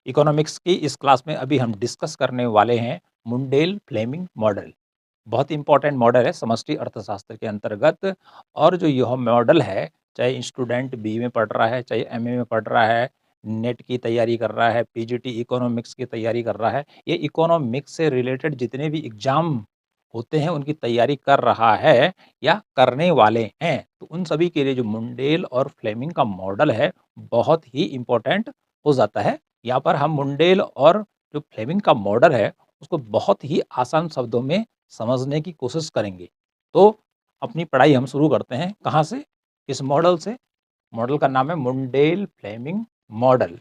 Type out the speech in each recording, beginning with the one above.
Economics की इस class में अभी हम डिस्कस करने वाले हैं मुंडेल फ्लेमिंग मॉडल। बहुत इंपॉर्टेंट मॉडल है समष्टि अर्थशास्त्र के अंतर्गत। और जो यह मॉडल है, चाहे स्टूडेंट बी में पढ़ रहा है, चाहे एमए में पढ़ रहा है, नेट की तैयारी कर रहा है, पीजीटी इकोनॉमिक्स की तैयारी कर रहा है, ये इकोनॉमिक्स से रिलेटेड जितने भी एग्जाम होते हैं उनकी तैयारी कर रहा है या करने वाले हैं, तो उन सभी के लिए जो मुंडेल और फ्लेमिंग का मॉडल है बहुत ही इम्पोर्टेंट हो जाता है। यहाँ पर हम मुंडेल और जो फ्लेमिंग का मॉडल है उसको बहुत ही आसान शब्दों में समझने की कोशिश करेंगे। तो अपनी पढ़ाई हम शुरू करते हैं कहाँ से? इस मॉडल से। मॉडल का नाम है मुंडेल फ्लेमिंग मॉडल।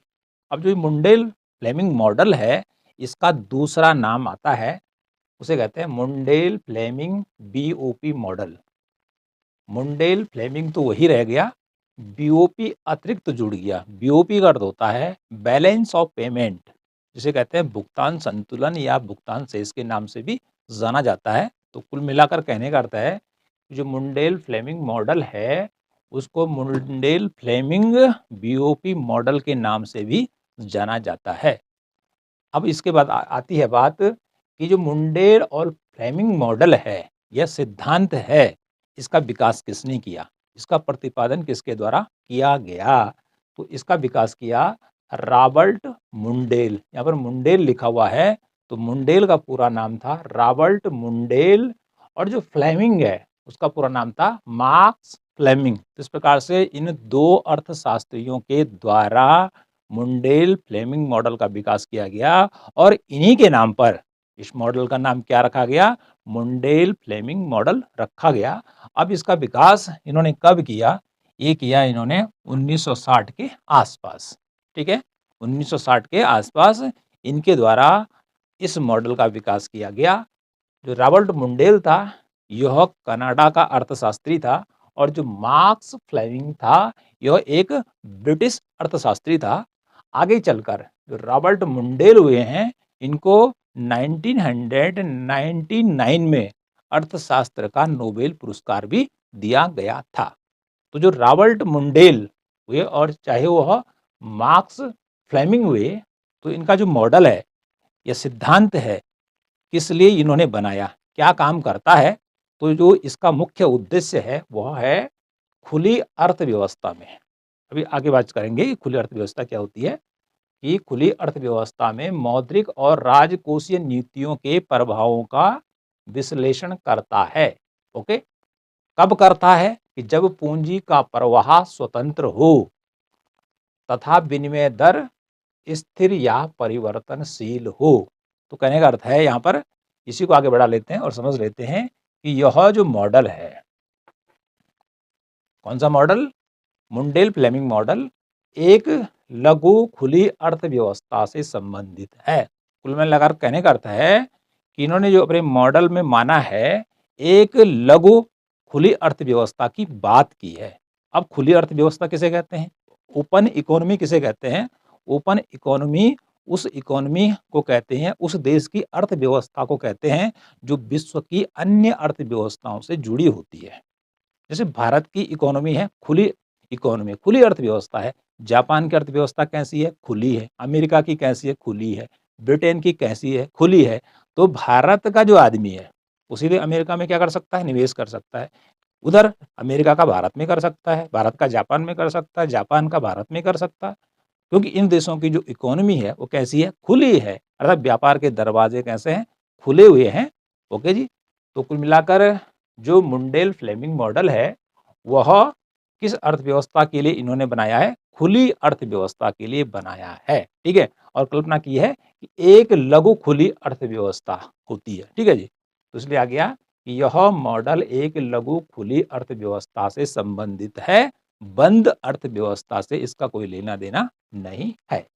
अब जो मुंडेल फ्लेमिंग मॉडल है इसका दूसरा नाम आता है, उसे कहते हैं Mundell Fleming BOP model. Mundell Fleming तो वही रह गया, बीओपी अतिरिक्त जुड़ गया। बीओपी का अर्थ होता है बैलेंस ऑफ पेमेंट, जिसे कहते हैं भुगतान संतुलन या भुगतान शेष के नाम से भी जाना जाता है। तो कुल मिलाकर कहने का अर्थ है जो मुंडेल फ्लेमिंग मॉडल है उसको मुंडेल फ्लेमिंग बीओपी मॉडल के नाम से भी जाना जाता है। अब इसके बाद आती है बात कि जो मुंडेल और फ्लेमिंग मॉडल है यह सिद्धांत है, इसका विकास किसने किया, इसका प्रतिपादन किसके द्वारा किया गया? तो इसका विकास किया रॉबर्ट मुंडेल। यहाँ पर मुंडेल लिखा हुआ है तो मुंडेल का पूरा नाम था रॉबर्ट मुंडेल, और जो फ्लेमिंग है उसका पूरा नाम था मार्क्स फ्लेमिंग। तो इस प्रकार से इन दो अर्थशास्त्रियों के द्वारा मुंडेल फ्लेमिंग मॉडल का विकास किया गया और इन्हीं के नाम पर इस मॉडल का नाम क्या रखा गया? मुंडेल फ्लेमिंग मॉडल रखा गया। अब इसका विकास इन्होंने कब किया? ये किया इन्होंने 1960 के आसपास। ठीक है, 1960 के आसपास इनके द्वारा इस मॉडल का विकास किया गया। जो रॉबर्ट मुंडेल था यह कनाडा का अर्थशास्त्री था, और जो मार्क्स फ्लेमिंग था यह एक ब्रिटिश अर्थशास्त्री था। आगे चलकर जो रॉबर्ट मुंडेल हुए हैं इनको 1999 में अर्थशास्त्र का नोबेल पुरस्कार भी दिया गया था। तो जो रॉबर्ट मुंडेल हुए और चाहे वह मार्क्स फ्लेमिंग हुए, तो इनका जो मॉडल है यह सिद्धांत है किस लिए इन्होंने बनाया, क्या काम करता है? तो जो इसका मुख्य उद्देश्य है वह है खुली अर्थव्यवस्था में। अभी आगे बात करेंगे कि खुली अर्थव्यवस्था क्या होती है। कि खुली अर्थव्यवस्था में मौद्रिक और राजकोषीय नीतियों के प्रभावों का विश्लेषण करता है। ओके, कब करता है? कि जब पूंजी का प्रवाह स्वतंत्र हो तथा विनिमय दर स्थिर या परिवर्तनशील हो। तो कहने का अर्थ है यहाँ पर, इसी को आगे बढ़ा लेते हैं और समझ लेते हैं कि यह जो मॉडल है, कौन सा मॉडल? मुंडेल फ्लेमिंग मॉडल एक लघु खुली अर्थव्यवस्था से संबंधित है। कुल मिलाकर कहने का अर्थ है कि इन्होंने जो अपने मॉडल में माना है एक लघु खुली अर्थव्यवस्था की बात की है। अब खुली अर्थव्यवस्था किसे कहते हैं? ओपन इकोनॉमी किसे कहते हैं? ओपन इकोनॉमी उस इकोनॉमी को कहते हैं, उस देश की अर्थव्यवस्था को कहते हैं जो विश्व की अन्य अर्थव्यवस्थाओं से जुड़ी होती है। जैसे भारत की इकोनॉमी है खुली इकोनॉमी, खुली अर्थव्यवस्था है। जापान की अर्थव्यवस्था कैसी है? खुली है। अमेरिका की कैसी है? खुली है। ब्रिटेन की कैसी है? खुली है। तो भारत का जो आदमी है वो सीधे अमेरिका में क्या कर सकता है? निवेश कर सकता है। उधर अमेरिका का भारत में कर सकता है, भारत का जापान में कर सकता है, जापान का भारत में कर सकता है, क्योंकि इन देशों की जो इकोनॉमी है वो कैसी है? खुली है। अर्थात व्यापार के दरवाजे कैसे हैं? खुले हुए हैं। ओके जी। तो कुल मिलाकर जो मुंडेल फ्लेमिंग मॉडल है वह किस अर्थव्यवस्था के लिए इन्होंने बनाया है? खुली अर्थव्यवस्था के लिए बनाया है। ठीक है, और कल्पना की है कि एक लघु खुली अर्थव्यवस्था होती है। ठीक है जी। तो इसलिए आ गया कि यह मॉडल एक लघु खुली अर्थव्यवस्था से संबंधित है, बंद अर्थव्यवस्था से इसका कोई लेना देना नहीं है।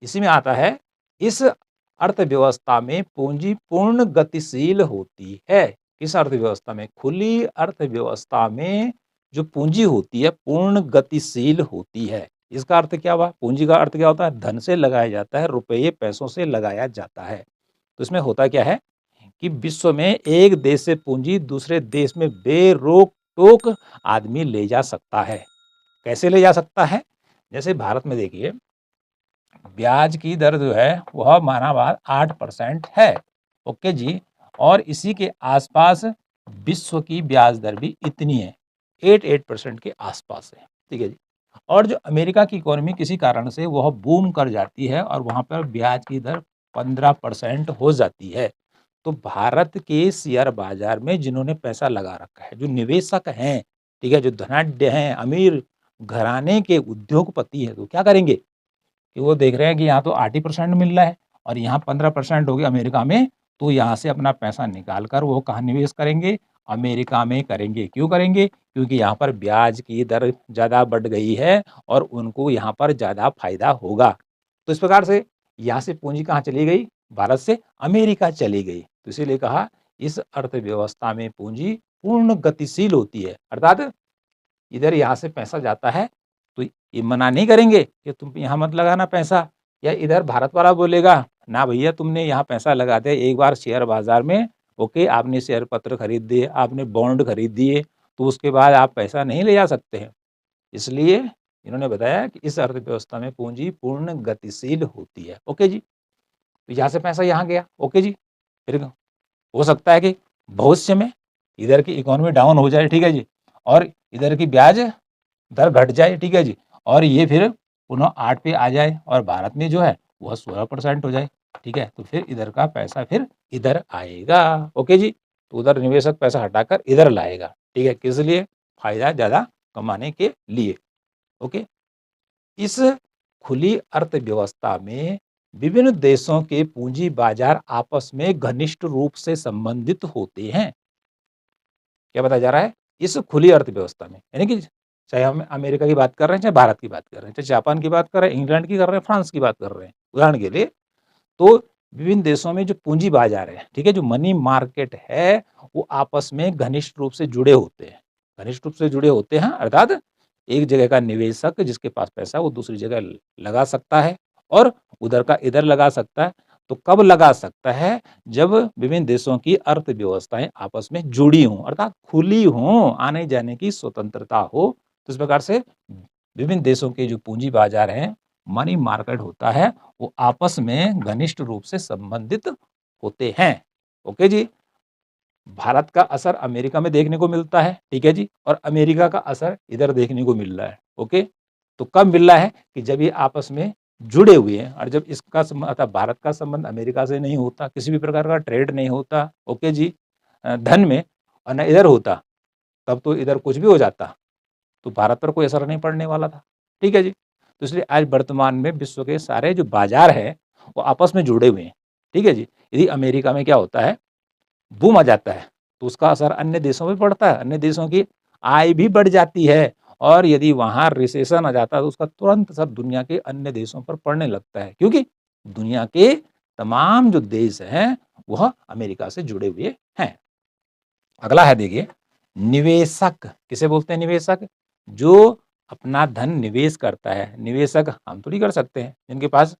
इसी में आता है इस अर्थव्यवस्था में पूंजी पूर्ण गतिशील होती है। किस अर्थव्यवस्था में? खुली अर्थव्यवस्था में जो पूंजी होती है पूर्ण गतिशील होती है। इसका अर्थ क्या हुआ? पूंजी का अर्थ क्या होता है? धन से लगाया जाता है, रुपये पैसों से लगाया जाता है। तो इसमें होता क्या है कि विश्व में एक देश से पूंजी दूसरे देश में बेरोक टोक आदमी ले जा सकता है। कैसे ले जा सकता है? जैसे भारत में देखिए, ब्याज की दर जो है वह माना बात 8% है। ओके जी। और इसी के आसपास विश्व की ब्याज दर भी इतनी है, 8% के आसपास है। ठीक है जी। और जो अमेरिका की इकोनॉमी किसी कारण से वह बूम कर जाती है और वहाँ पर ब्याज की दर 15% हो जाती है, तो भारत के शेयर बाजार में जिन्होंने पैसा लगा रखा है, जो निवेशक हैं, ठीक है, जो धनाढ्य हैं, अमीर घराने के उद्योगपति हैं, तो क्या करेंगे कि वो देख रहे हैं कि यहाँ तो 8% मिल रहा है और यहाँ 15% हो गया अमेरिका में, तो यहाँ से अपना पैसा निकाल कर वो कहाँ निवेश करेंगे? अमेरिका में करेंगे। क्यों करेंगे? क्योंकि यहाँ पर ब्याज की दर ज़्यादा बढ़ गई है और उनको यहाँ पर ज़्यादा फायदा होगा। तो इस प्रकार से यहाँ से पूंजी कहाँ चली गई? भारत से अमेरिका चली गई। तो इसीलिए कहा इस अर्थव्यवस्था में पूंजी पूर्ण गतिशील होती है, अर्थात इधर यहाँ से पैसा जाता है तो ये मना नहीं करेंगे कि तुम यहाँ मत लगाना पैसा, या इधर भारत वाला बोलेगा ना भैया तुमने यहाँ पैसा लगा दिया एक बार शेयर बाजार में, ओके, आपने शेयर पत्र खरीद दिए, आपने बॉन्ड खरीद दिए, तो उसके बाद आप पैसा नहीं ले जा सकते हैं। इसलिए इन्होंने बताया कि इस अर्थव्यवस्था में पूंजी पूर्ण गतिशील होती है। ओके जी। तो यहाँ से पैसा यहाँ गया। ओके जी। फिर हो सकता है कि भविष्य में इधर की इकोनॉमी डाउन हो जाए, ठीक है जी, और इधर की ब्याज दर घट जाए, ठीक है जी, और ये फिर पुनः 8 पे आ जाए और भारत में जो है वह 16% हो जाए, ठीक है, तो फिर इधर का पैसा फिर इधर आएगा। ओके जी। तो उधर निवेशक पैसा हटाकर इधर लाएगा, ठीक है, किस लिए? फायदा ज़्यादा कमाने के लिए। ओके। इस खुली अर्थव्यवस्था में विभिन्न देशों के पूंजी बाजार आपस में घनिष्ठ रूप से संबंधित होते हैं। क्या बताया जा रहा है? इस खुली अर्थव्यवस्था में, यानी कि चाहे हम अमेरिका की बात कर रहे हैं, चाहे भारत की बात कर रहे हैं, चाहे जापान की बात कर रहे हैं, इंग्लैंड की कर रहे हैं, फ्रांस की बात कर रहे हैं, उदाहरण के लिए, तो विभिन्न देशों में जो पूंजी बाजार है, ठीक है, जो मनी मार्केट है, वो आपस में घनिष्ठ रूप से जुड़े होते हैं। घनिष्ठ रूप से जुड़े होते हैं अर्थात एक जगह का निवेशक जिसके पास पैसा वो दूसरी जगह लगा सकता है और उधर का इधर लगा सकता है। तो कब लगा सकता है? जब विभिन्न देशों की अर्थव्यवस्थाएं आपस में जुड़ी हों, अर्थात खुली हों, आने जाने की स्वतंत्रता हो। तो इस प्रकार से विभिन्न देशों के जो पूंजी बाजार हैं, मनी मार्केट होता है, वो आपस में घनिष्ठ रूप से संबंधित होते हैं। ओके जी। भारत का असर अमेरिका में देखने को मिलता है, ठीक है जी, और अमेरिका का असर इधर देखने को मिल रहा है। ओके। तो कब मिल रहा है? कि जब ये आपस में जुड़े हुए हैं, और जब इसका अर्थात भारत का संबंध अमेरिका से नहीं होता, किसी भी प्रकार का ट्रेड नहीं होता, ओके जी, धन में, और न इधर होता, तब तो इधर कुछ भी हो जाता, तो भारत पर कोई असर नहीं पड़ने वाला था। ठीक है जी। तो इसलिए आज वर्तमान में विश्व के सारे जो बाजार हैं वो आपस में जुड़े हुए हैं। ठीक है जी। यदि अमेरिका में क्या होता है, बूम आ जाता है, तो उसका असर अन्य देशों में पड़ता है, अन्य देशों की आय भी बढ़ जाती है, और यदि वहाँ रिसेशन आ जाता है तो उसका तुरंत सब दुनिया के अन्य देशों पर पड़ने लगता है, क्योंकि दुनिया के तमाम जो देश हैं वह अमेरिका से जुड़े हुए हैं। अगला है, देखिए, निवेशक। किसे बोलते हैं निवेशक? जो अपना धन निवेश करता है। निवेशक हम थोड़ी कर सकते हैं जिनके पास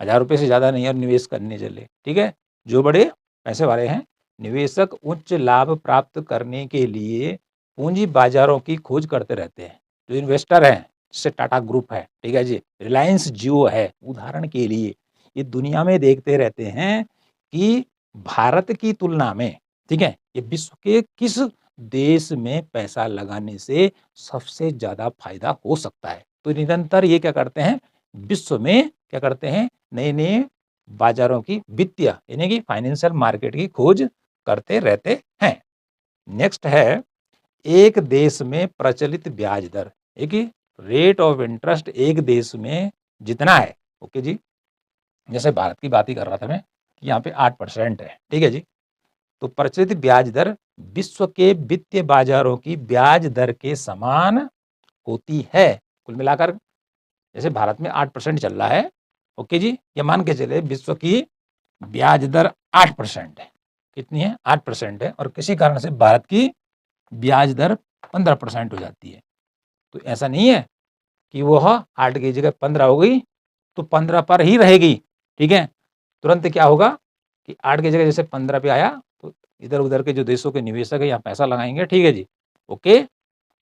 1000 रुपये से ज़्यादा नहीं है और निवेश करने चले, ठीक है। जो बड़े पैसे वाले हैं, निवेशक उच्च लाभ प्राप्त करने के लिए पूंजी बाजारों की खोज करते रहते हैं। जो इन्वेस्टर हैं, जैसे टाटा ग्रुप है, ठीक है जी, रिलायंस जियो है, उदाहरण के लिए, ये दुनिया में देखते रहते हैं कि भारत की तुलना में, ठीक है, ये विश्व के किस देश में पैसा लगाने से सबसे ज़्यादा फायदा हो सकता है। तो निरंतर ये क्या करते हैं, विश्व में क्या करते हैं, नए-नए बाजारों की, वित्तीय यानी कि फाइनेंशियल मार्केट की खोज करते रहते हैं। नेक्स्ट है, एक देश में प्रचलित ब्याज दर। एक रेट ऑफ इंटरेस्ट एक देश में जितना है, ओके जी, जैसे भारत की बात ही कर रहा था मैं कि यहाँ पे 8% है, ठीक है जी। तो प्रचलित ब्याज दर विश्व के वित्तीय बाजारों की ब्याज दर के समान होती है। कुल मिलाकर जैसे भारत में 8% चल रहा है, ओके जी, ये मान के चले विश्व की ब्याज दर 8% है। कितनी है? 8% है, और किसी कारण से भारत की ब्याज दर 15% हो जाती है। तो ऐसा नहीं है कि वह 8 की जगह 15 हो गई तो 15 पर ही रहेगी, ठीक है। तुरंत क्या होगा कि 8 की जगह जैसे 15 पे आया तो इधर उधर के जो देशों के निवेशक है यहाँ पैसा लगाएंगे, ठीक है जी, ओके।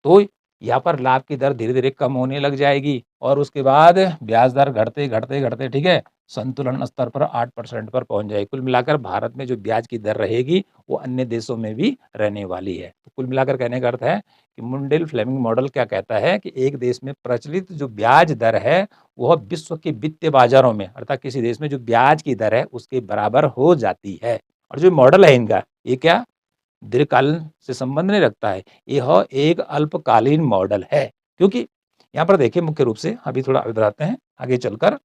तो यहाँ पर लाभ की दर धीरे-धीरे कम होने लग जाएगी और उसके बाद ब्याज दर घटते-घटते, ठीक है, संतुलन स्तर पर 8% पर पहुँच जाएगी। कुल मिलाकर भारत में जो ब्याज की दर रहेगी, वो अन्य देशों में भी रहने वाली है। तो कुल मिलाकर कहने का अर्थ है कि मुंडेल-फ्लेमिंग मॉडल क्या कहता है कि एक देश में प्रचलित जो ब्याज दर है, वह विश्व के वित्तीय बाज़ारों में अर्थात किसी देश में जो ब्याज की दर है, उसके बराबर हो जाती है। और जो मॉडल है इनका, ये क्या दीर्घकालीन से संबंध नहीं रखता है, यह एक अल्पकालीन मॉडल है। क्योंकि यहाँ पर देखिए मुख्य रूप से अभी थोड़ा बताते हैं आगे चलकर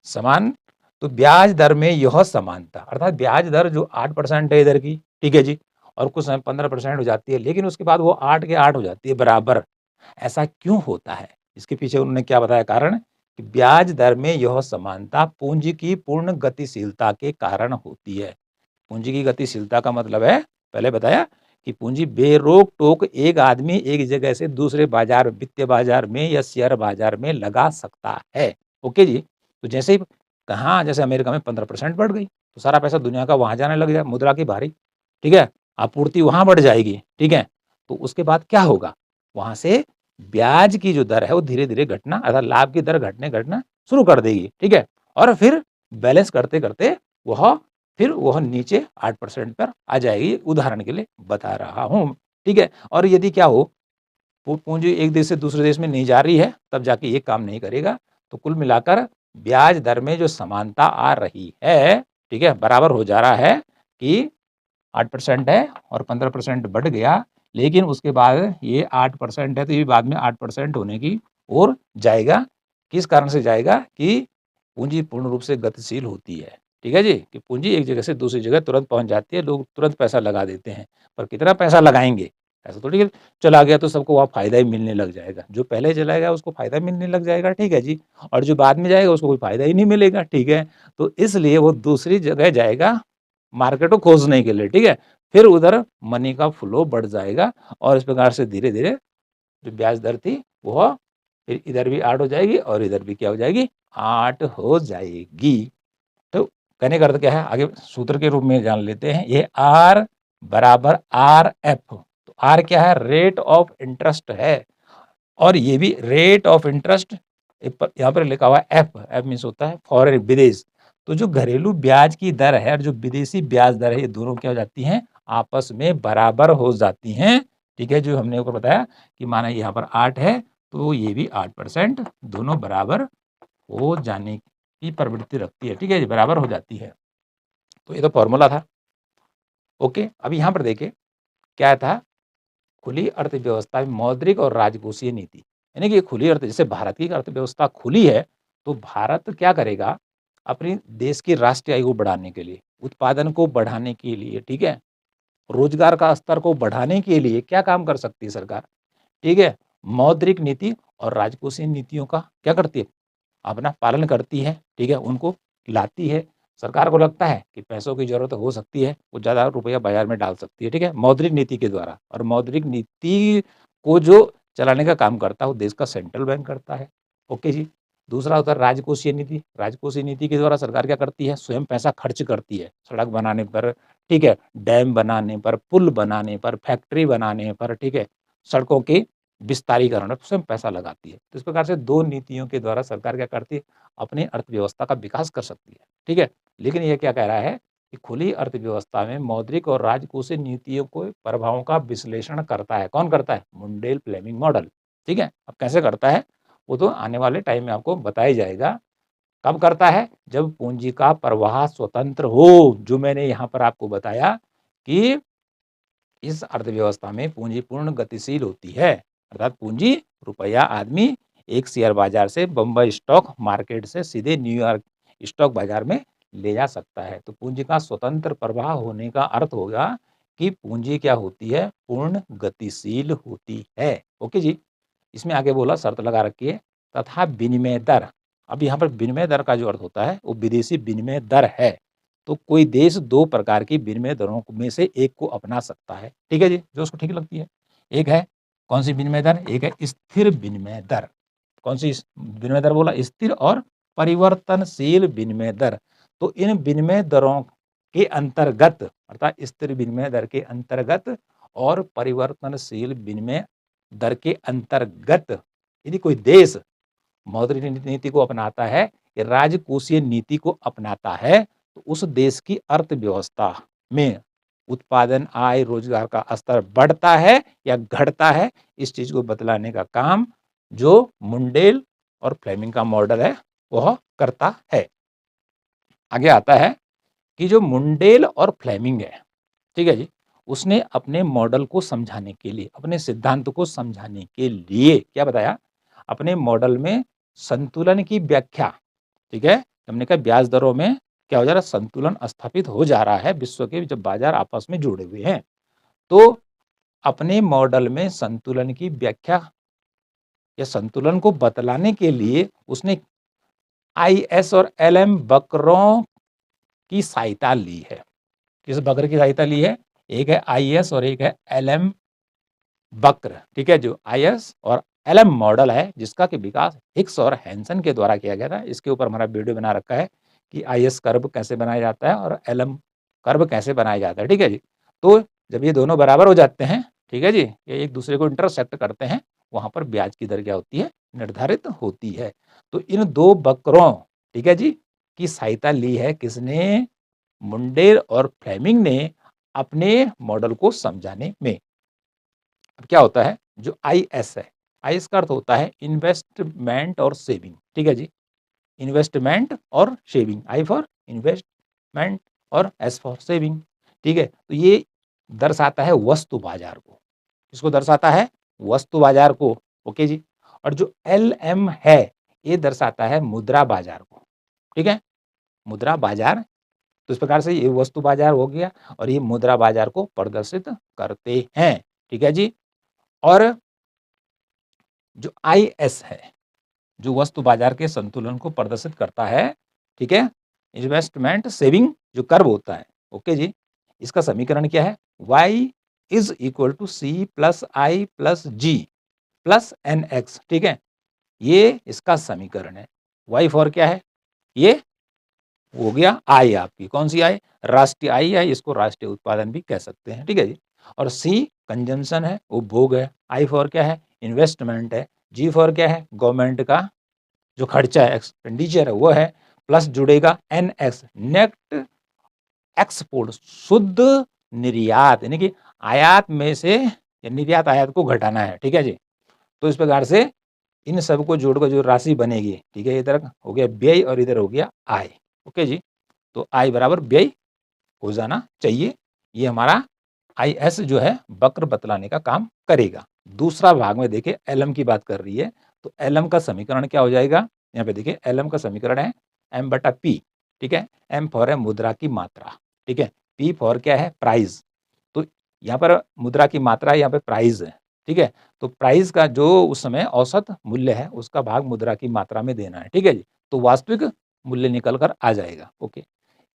समान तो ब्याज दर में यह समानता अर्थात ब्याज दर जो 8% है इधर की, ठीक है जी, और कुछ समय 15% हो जाती है, लेकिन उसके बाद वो 8 के 8 हो जाती है बराबर। ऐसा क्यों होता है? इसके पीछे उन्होंने क्या बताया कारण कि ब्याज दर में यह समानता पूंजी की पूर्ण गतिशीलता के कारण होती है। पूंजी की गतिशीलता का मतलब है पहले बताया कि पूंजी बेरोक टोक एक आदमी एक जगह से दूसरे बाजार वित्तीय बाजार में या शेयर बाजार में लगा सकता है। ओके जी, तो जैसे ही कहाँ जैसे अमेरिका में 15% बढ़ गई तो सारा पैसा दुनिया का वहां जाने लग जाए, मुद्रा की भारी, ठीक है, आपूर्ति वहां बढ़ जाएगी, ठीक है, तो उसके बाद क्या होगा, वहां से ब्याज की जो दर है वो धीरे धीरे घटना अर्थात लाभ की दर घटने घटना शुरू कर देगी, ठीक है, और फिर बैलेंस करते करते वह फिर वह नीचे 8% पर आ जाएगी, उदाहरण के लिए बता रहा हूं, ठीक है। और यदि क्या हो पूंजी एक देश से दूसरे देश में नहीं जा रही है तब जाके ये काम नहीं करेगा। तो कुल मिलाकर ब्याज दर में जो समानता आ रही है, ठीक है, बराबर हो जा रहा है कि 8% है और 15% बढ़ गया, लेकिन उसके बाद ये 8% है तो ये बाद में 8% होने की ओर जाएगा। किस कारण से जाएगा कि पूंजी पूर्ण रूप से गतिशील होती है, ठीक है जी, कि पूंजी एक जगह से दूसरी जगह तुरंत पहुंच जाती है, लोग तुरंत पैसा लगा देते हैं, पर कितना पैसा लगाएंगे ऐसा थोड़ी है चला गया तो सबको वहाँ फायदा ही मिलने लग जाएगा, जो पहले चला गया उसको फायदा मिलने लग जाएगा, ठीक है जी, और जो बाद में जाएगा उसको कोई फायदा ही नहीं मिलेगा, ठीक है, तो इसलिए वो दूसरी जगह जाएगा मार्केट को खोजने के लिए, ठीक है, फिर उधर मनी का फ्लो बढ़ जाएगा और इस प्रकार से धीरे धीरे जो ब्याज दर थी वह फिर इधर भी 8 हो जाएगी और इधर भी क्या हो जाएगी 8 हो जाएगी। तो कहने का अर्थ क्या है आगे सूत्र के रूप में जान लेते हैं, ये आर बराबर आर एफ, तो आर क्या है रेट ऑफ इंटरेस्ट है और ये भी रेट ऑफ इंटरेस्ट यहाँ पर लिखा हुआ है एफ, एफ मीन्स होता है फॉरेन विदेश, तो जो घरेलू ब्याज की दर है और जो विदेशी ब्याज दर है ये दोनों क्या हो जाती हैं आपस में बराबर हो जाती हैं, ठीक है, जो हमने ऊपर बताया कि माना यहाँ पर 8 है तो ये भी 8%, दोनों बराबर हो जाने की प्रवृत्ति रखती है, ठीक है, बराबर हो जाती है। तो ये तो फॉर्मूला था। ओके, अब यहाँ पर देखिए क्या था, खुली अर्थव्यवस्था में मौद्रिक और राजकोषीय नीति, यानी कि खुली अर्थ जैसे भारत की अर्थव्यवस्था खुली है तो भारत क्या करेगा अपनी देश की राष्ट्रीय आय को बढ़ाने के लिए, उत्पादन को बढ़ाने के लिए, ठीक है, रोजगार का स्तर को बढ़ाने के लिए क्या काम कर सकती है सरकार, ठीक है, मौद्रिक नीति और राजकोषीय नीतियों का क्या करती है अपना पालन करती है, ठीक है, उनको लाती है। सरकार को लगता है कि पैसों की ज़रूरत हो सकती है, वो ज़्यादा रुपया बाज़ार में डाल सकती है, ठीक है, मौद्रिक नीति के द्वारा, और मौद्रिक नीति को जो चलाने का काम करता है वो देश का सेंट्रल बैंक करता है। ओके जी। दूसरा होता है राजकोषीय नीति, राजकोषीय नीति के द्वारा सरकार क्या करती है स्वयं पैसा खर्च करती है, सड़क बनाने पर, ठीक है, डैम बनाने पर, पुल बनाने पर, फैक्ट्री बनाने पर, ठीक है, सड़कों के विस्तारीकरण में स्वयं पैसा लगाती है। तो इस प्रकार से 2 नीतियों के द्वारा सरकार क्या करती है अपनी अर्थव्यवस्था का विकास कर सकती है, ठीक है। लेकिन ये क्या कह रहा है कि खुली अर्थव्यवस्था में मौद्रिक और राजकोषीय नीतियों को प्रभावों का विश्लेषण करता है, कौन करता है मुंडेल फ्लेमिंग मॉडल, ठीक है। अब कैसे करता है वो तो आने वाले टाइम में आपको बताया जाएगा। कब करता है जब पूंजी का प्रवाह स्वतंत्र हो, जो मैंने यहाँ पर आपको बताया कि इस अर्थव्यवस्था में पूंजी पूर्ण गतिशील होती है, अर्थात पूंजी रुपया आदमी एक शेयर बाजार से बंबई स्टॉक मार्केट से सीधे न्यूयॉर्क स्टॉक बाजार में ले जा सकता है। तो पूंजी का स्वतंत्र प्रवाह होने का अर्थ होगा कि पूंजी क्या होती है पूर्ण गतिशील होती है। ओके जी, इसमें आगे बोला शर्त लगा रखी है तथा विनिमय दर। अब यहाँ पर विनिमय दर का जो अर्थ होता है वो विदेशी विनिमय दर है। तो कोई देश 2 प्रकार की विनिमय दरों में से एक को अपना सकता है, ठीक है जी, जो उसको ठीक लगती है। एक है कौन सी विनिमय दर, एक है स्थिर विनिमय दर। कौन सी विनिमय दर बोला, स्थिर और परिवर्तनशील विनिमय दर। तो इन विनिमय दरों के अंतर्गत अर्थात स्थिर विनिमय दर के अंतर्गत और परिवर्तनशील विनिमय दर के अंतर्गत यदि कोई देश मौद्रिक नीति को अपनाता है या राजकोषीय नीति को अपनाता है, तो उस देश की अर्थव्यवस्था में उत्पादन, आय, रोजगार का स्तर बढ़ता है या घटता है, इस चीज को बतलाने का काम जो मुंडेल और फ्लेमिंग का मॉडल है वह करता है। आगे आता है कि जो मुंडेल और फ्लेमिंग है, ठीक है जी, उसने अपने मॉडल को समझाने के लिए, अपने सिद्धांत को समझाने के लिए क्या बताया, अपने मॉडल में संतुलन की व्याख्या, ठीक है, हमने कहा ब्याज दरों में क्या हो जा रहा है, संतुलन स्थापित हो जा रहा है विश्व के जब बाजार आपस में जुड़े हुए हैं। तो अपने मॉडल में संतुलन की व्याख्या या संतुलन को बतलाने के लिए उसने आईएस और एलएम वक्रों की सहायता ली है। किस वक्र की सहायता ली है? एक है आईएस और एक है एलएम वक्र, ठीक है, जो आईएस और एलएम मॉडल है जिसका कि विकास हिक्स और हैंसन के द्वारा किया गया था। इसके ऊपर हमारा वीडियो बना रखा है कि आईएस कर्व कैसे बनाया जाता है और एलएम कर्व कैसे बनाया जाता है, ठीक है जी। तो जब ये दोनों बराबर हो जाते हैं, ठीक है जी, ये एक दूसरे को इंटरसेक्ट करते हैं, वहां पर ब्याज की दर क्या होती है, निर्धारित होती है। तो इन दो वक्रों, ठीक है जी, की सहायता ली है किसने? मुंडेल और फ्लेमिंग ने अपने मॉडल को समझाने में। अब क्या होता है जो आईएस है, आईएस का अर्थ होता है इन्वेस्टमेंट और सेविंग, ठीक है जी, इन्वेस्टमेंट और सेविंग, आई फॉर इन्वेस्टमेंट और एस फॉर सेविंग, ठीक है। तो ये दर्शाता है वस्तु बाजार को, इसको दर्शाता है वस्तु बाजार को, ओके जी। और जो एल एम है ये दर्शाता है मुद्रा बाजार को, ठीक है, मुद्रा बाजार। तो इस प्रकार से ये वस्तु बाजार हो गया और ये मुद्रा बाजार को प्रदर्शित करते हैं, ठीक है जी। और जो आईएस है जो वस्तु बाजार के संतुलन को प्रदर्शित करता है, ठीक है, इन्वेस्टमेंट सेविंग जो कर्व होता है, ओके जी, इसका समीकरण क्या है? y is equal to C plus I plus G plus N X, ठीक है, ये इसका समीकरण है। y फॉर क्या है? ये हो गया आय, आपकी कौन सी आय? राष्ट्रीय आय है, इसको राष्ट्रीय उत्पादन भी कह सकते हैं, ठीक है जी। और सी कंजम्पशन है, उपभोग है। आई फॉर क्या है? इन्वेस्टमेंट है। जी फॉर क्या है? गवर्नमेंट का जो खर्चा है, एक्सपेंडिचर है वो है, प्लस जुड़ेगा एन एक्स, नेट एक्सपोर्ट, शुद्ध निर्यात, यानी कि आयात में से या निर्यात आयात को घटाना है, ठीक है जी। तो इस प्रकार से इन सबको जोड़कर जो राशि बनेगी, ठीक है, इधर हो गया व्यय और इधर हो गया आय, ओके जी। तो आय बराबर व्यय हो जाना चाहिए। ये हमारा आईएस जो है वक्र बतलाने का काम करेगा। दूसरा भाग में देखिए एलएम की बात कर रही है, तो एलएम का समीकरण क्या हो जाएगा? यहाँ पे देखिए एलएम का समीकरण है एम बटा पी, ठीक है, एम फॉर है मुद्रा की मात्रा, ठीक है, पी फॉर क्या है? प्राइस। तो यहाँ पर मुद्रा की मात्रा है, यहाँ पे प्राइस है, ठीक है। तो प्राइस का जो उस समय औसत मूल्य है उसका भाग मुद्रा की मात्रा में देना है, ठीक है जी। तो वास्तविक मूल्य निकल कर आ जाएगा, ओके।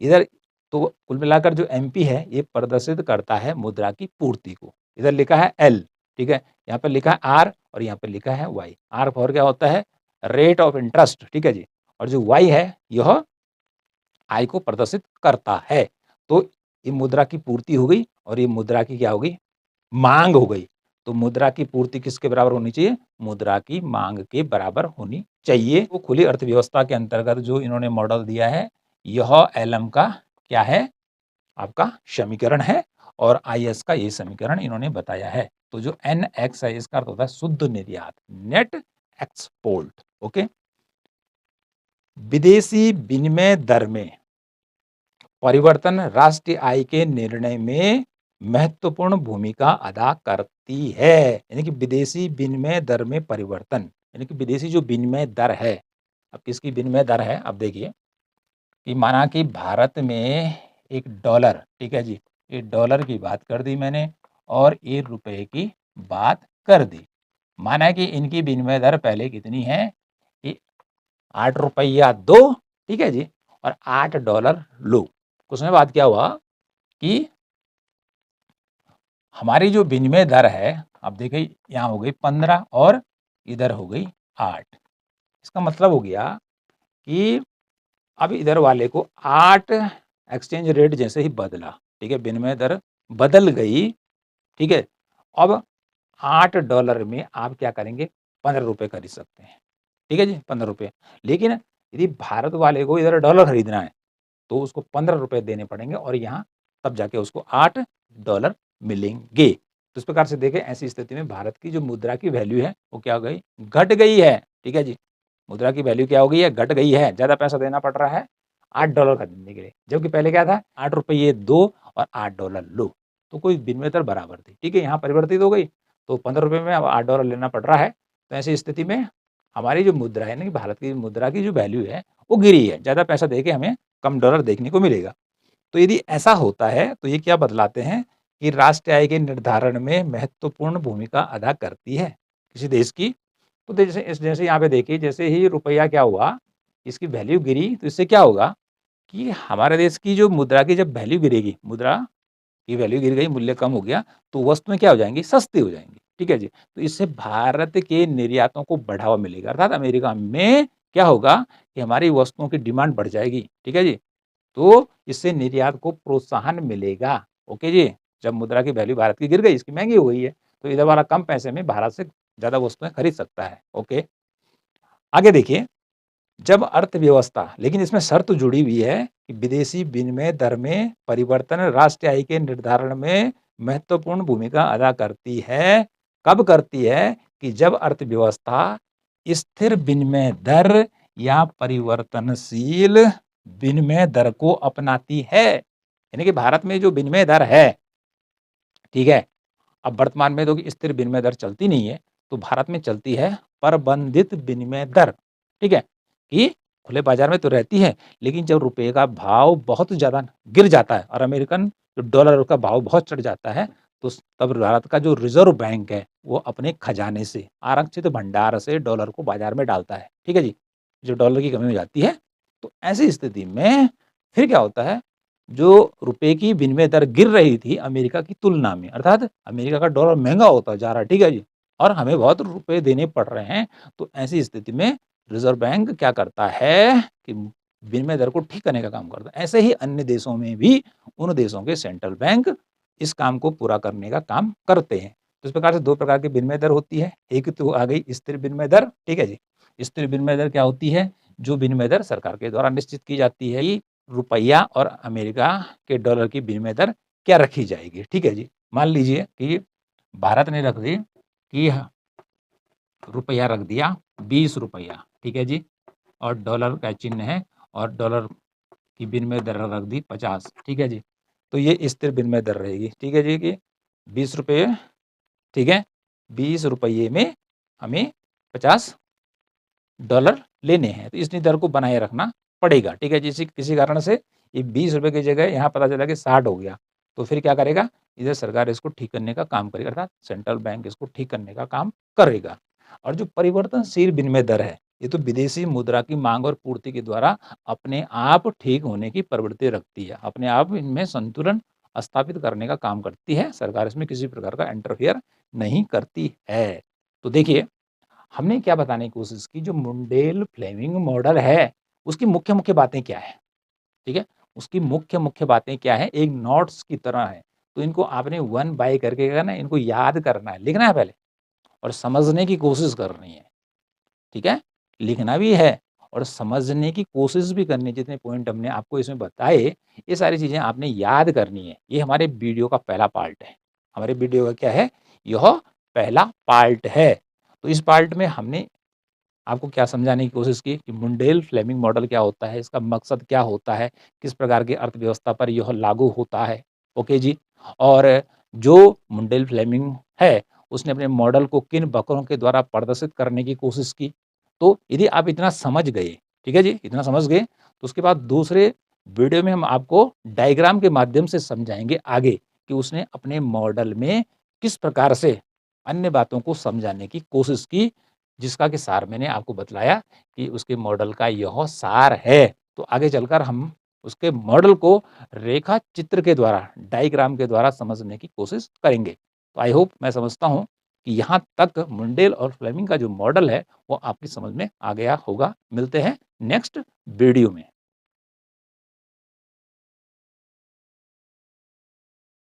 इधर तो कुल मिलाकर जो एमपी है ये प्रदर्शित करता है मुद्रा की पूर्ति को। इधर लिखा है एल, ठीक है, यहाँ पर लिखा है आर और यहाँ पर लिखा है वाई। आर फॉर क्या होता है? रेट ऑफ इंटरेस्ट, ठीक है जी। और जो वाई है यह आय को प्रदर्शित करता है। तो ये मुद्रा की पूर्ति हो गई और ये मुद्रा की क्या हो गई? मांग हो गई। तो मुद्रा की पूर्ति किसके बराबर होनी चाहिए? मुद्रा की मांग के बराबर होनी चाहिए। तो खुली अर्थव्यवस्था के अंतर्गत जो इन्होंने मॉडल दिया है, यह एलएम का क्या है? आपका समीकरण है और आईएस का ये समीकरण इन्होंने बताया है। तो जो एन एक्स है इसका अर्थ होता है शुद्ध निर्यात, नेट एक्सपोर्ट, ओके। विदेशी विनिमय दर में परिवर्तन राष्ट्रीय आय के निर्णय में महत्वपूर्ण भूमिका अदा करती है। यानी कि विदेशी विनिमय दर में परिवर्तन, यानी कि विदेशी जो विनिमय दर है, अब किसकी विनिमय दर है? अब देखिए कि माना कि भारत में एक डॉलर, ठीक है जी, ये डॉलर की बात कर दी मैंने और ये रुपए की बात कर दी। माना कि इनकी विनिमय दर पहले कितनी है कि 8 रुपया दो, ठीक है जी, और $8 लो। कुछ समय बाद क्या हुआ कि हमारी जो विनिमय दर है, अब देखिए यहाँ हो गई 15 और इधर हो गई 8। इसका मतलब हो गया कि अब इधर वाले को 8 एक्सचेंज रेट जैसे ही बदला, ठीक है, विनिमय दर बदल गई, ठीक है। अब $8 में आप क्या करेंगे, ₹15 खरीद सकते हैं। ठीक है जी, ₹15। लेकिन यदि भारत वाले को इधर डॉलर खरीदना है, तो उसको ₹15 देने पड़ेंगे और यहाँ तब जाके उसको $8 मिलेंगे। तो इस प्रकार से देखें, ऐसी स्थिति में भारत की जो मुद्रा की वैल्यू है, वो क्या हो गई, घट गई है। ठीक है जी, मुद्रा की वैल्यू क्या हो गई है, घट गई है। ज़्यादा पैसा देना पड़ रहा है $8 खरीदने के लिए, जबकि पहले क्या था, ₹8 दो और $8 लो, तो कोई विनिमय दर बराबर थी। ठीक है, यहाँ परिवर्तित हो गई, तो ₹15 में अब $8 लेना पड़ रहा है। तो ऐसी स्थिति में हमारी जो मुद्रा है ना, कि भारत की मुद्रा की जो वैल्यू है, वो गिरी है। ज़्यादा पैसा देके हमें कम डॉलर देखने को मिलेगा। तो यदि ऐसा होता है, तो ये क्या बतलाते हैं कि राष्ट्रीय आय के निर्धारण में महत्वपूर्ण भूमिका अदा करती है किसी देश की। तो जैसे यहाँ पे देखिए, जैसे ही रुपया क्या हुआ, इसकी वैल्यू गिरी, तो इससे क्या होगा कि हमारे देश की जो मुद्रा की जब वैल्यू गिरेगी, मुद्रा की वैल्यू गिर गई, मूल्य कम हो गया, तो वस्तुएं क्या हो जाएंगी, सस्ती हो जाएंगी। ठीक है जी, तो इससे भारत के निर्यातों को बढ़ावा मिलेगा, अर्थात अमेरिका में क्या होगा कि हमारी वस्तुओं की डिमांड बढ़ जाएगी। ठीक है जी, तो इससे निर्यात को प्रोत्साहन मिलेगा। ओके जी, जब मुद्रा की वैल्यू भारत की गिर गई, इसकी महंगी हो गई है, तो इधर वाला कम पैसे में भारत से ज्यादा वस्तुएं खरीद सकता है। ओके, आगे देखिए, जब अर्थव्यवस्था, लेकिन इसमें शर्त जुड़ी हुई है कि विदेशी विनिमय दर में परिवर्तन राष्ट्रीय आय के निर्धारण में महत्वपूर्ण भूमिका अदा करती है। कब करती है, कि जब अर्थव्यवस्था स्थिर विनिमय दर या परिवर्तनशील विनिमय दर को अपनाती है। यानी कि भारत में जो विनिमय दर है, ठीक है, अब वर्तमान में तो स्थिर विनिमय दर चलती नहीं है, तो भारत में चलती है प्रबंधित विनिमय दर। ठीक है, कि खुले बाजार में तो रहती है, लेकिन जब रुपए का भाव बहुत ज्यादा गिर जाता है और अमेरिकन डॉलर का भाव बहुत चढ़ जाता है, तो तब भारत का जो रिजर्व बैंक है, वो अपने खजाने से, आरक्षित भंडार से डॉलर को बाजार में डालता है। ठीक है जी, जो डॉलर की कमी हो जाती है, तो ऐसी स्थिति में फिर क्या होता है, जो रुपए की विनिमय दर गिर रही थी अमेरिका की तुलना में, अर्थात अमेरिका का डॉलर महंगा होता जा रहा है। ठीक है जी, और हमें बहुत रुपए देने पड़ रहे हैं, तो ऐसी स्थिति में रिजर्व बैंक क्या करता है कि विनिमय दर को ठीक करने का काम करता है। ऐसे ही अन्य देशों में भी उन देशों के सेंट्रल बैंक इस काम को पूरा करने का काम करते हैं। तो इस प्रकार से दो प्रकार की विनिमय दर होती है। एक तो आ गई स्थिर विनिमय दर। ठीक है जी, स्थिर विनिमय दर क्या होती है, जो विनिमय दर सरकार के द्वारा निश्चित की जाती है कि रुपया और अमेरिका के डॉलर की विनिमय दर क्या रखी जाएगी। ठीक है जी, मान लीजिए कि भारत ने रख दी कि रुपया रख दिया ₹20। ठीक है जी, और डॉलर का चिन्ह है, और डॉलर की विनिमय दर रख दी 50। ठीक है जी, तो ये स्थिर विनिमय दर रहेगी। ठीक है जी, कि ₹20, ठीक है, ₹20 में हमें $50 लेने हैं, तो इतनी दर को बनाए रखना पड़ेगा। ठीक है, जिस किसी कारण से ये ₹20 की जगह यहाँ पता चला कि 60 हो गया, तो फिर क्या करेगा, इधर सरकार इसको ठीक करने का काम करेगा, अर्थात सेंट्रल बैंक इसको ठीक करने का काम करेगा। और जो परिवर्तनशील विनिमय दर है, ये तो विदेशी मुद्रा की मांग और पूर्ति के द्वारा अपने आप ठीक होने की प्रवृत्ति रखती है, अपने आप इनमें संतुलन स्थापित करने का काम करती है। सरकार इसमें किसी प्रकार का इंटरफियर नहीं करती है। तो देखिए, हमने क्या बताने की कोशिश की, जो मुंडेल फ्लेमिंग मॉडल है, उसकी मुख्य मुख्य बातें क्या है। ठीक है, उसकी मुख्य मुख्य बातें क्या है, एक नोट्स की तरह है। तो इनको आपने 1 बाय करके करना है, इनको याद करना है, लिखना है पहले, और समझने की कोशिश करनी है। ठीक है, लिखना भी है और समझने की कोशिश भी करनी है। जितने पॉइंट हमने आपको इसमें बताए, ये सारी चीजें आपने याद करनी है। ये हमारे वीडियो का पहला पार्ट है। हमारे वीडियो का क्या है, यह पहला पार्ट है। तो इस पार्ट में हमने आपको क्या समझाने की कोशिश की कि मुंडेल फ्लेमिंग मॉडल क्या होता है, इसका मकसद क्या होता है, किस प्रकार की अर्थव्यवस्था पर यह लागू होता है। ओके जी, और जो मुंडेल फ्लेमिंग है, उसने अपने मॉडल को किन बकरों के द्वारा प्रदर्शित करने की कोशिश की। तो यदि आप इतना समझ गए, ठीक है जी, इतना समझ गए, तो उसके बाद दूसरे वीडियो में हम आपको डायग्राम के माध्यम से समझाएंगे आगे कि उसने अपने मॉडल में किस प्रकार से अन्य बातों को समझाने की कोशिश की, जिसका कि सार मैंने आपको बतलाया कि उसके मॉडल का यह सार है। तो आगे चलकर हम उसके मॉडल को रेखा चित्र के द्वारा, डायग्राम के द्वारा समझने की कोशिश करेंगे। तो आई होप, मैं समझता हूँ कि यहाँ तक मुंडेल और फ्लेमिंग का जो मॉडल है, वो आपकी समझ में आ गया होगा। मिलते हैं नेक्स्ट वीडियो में।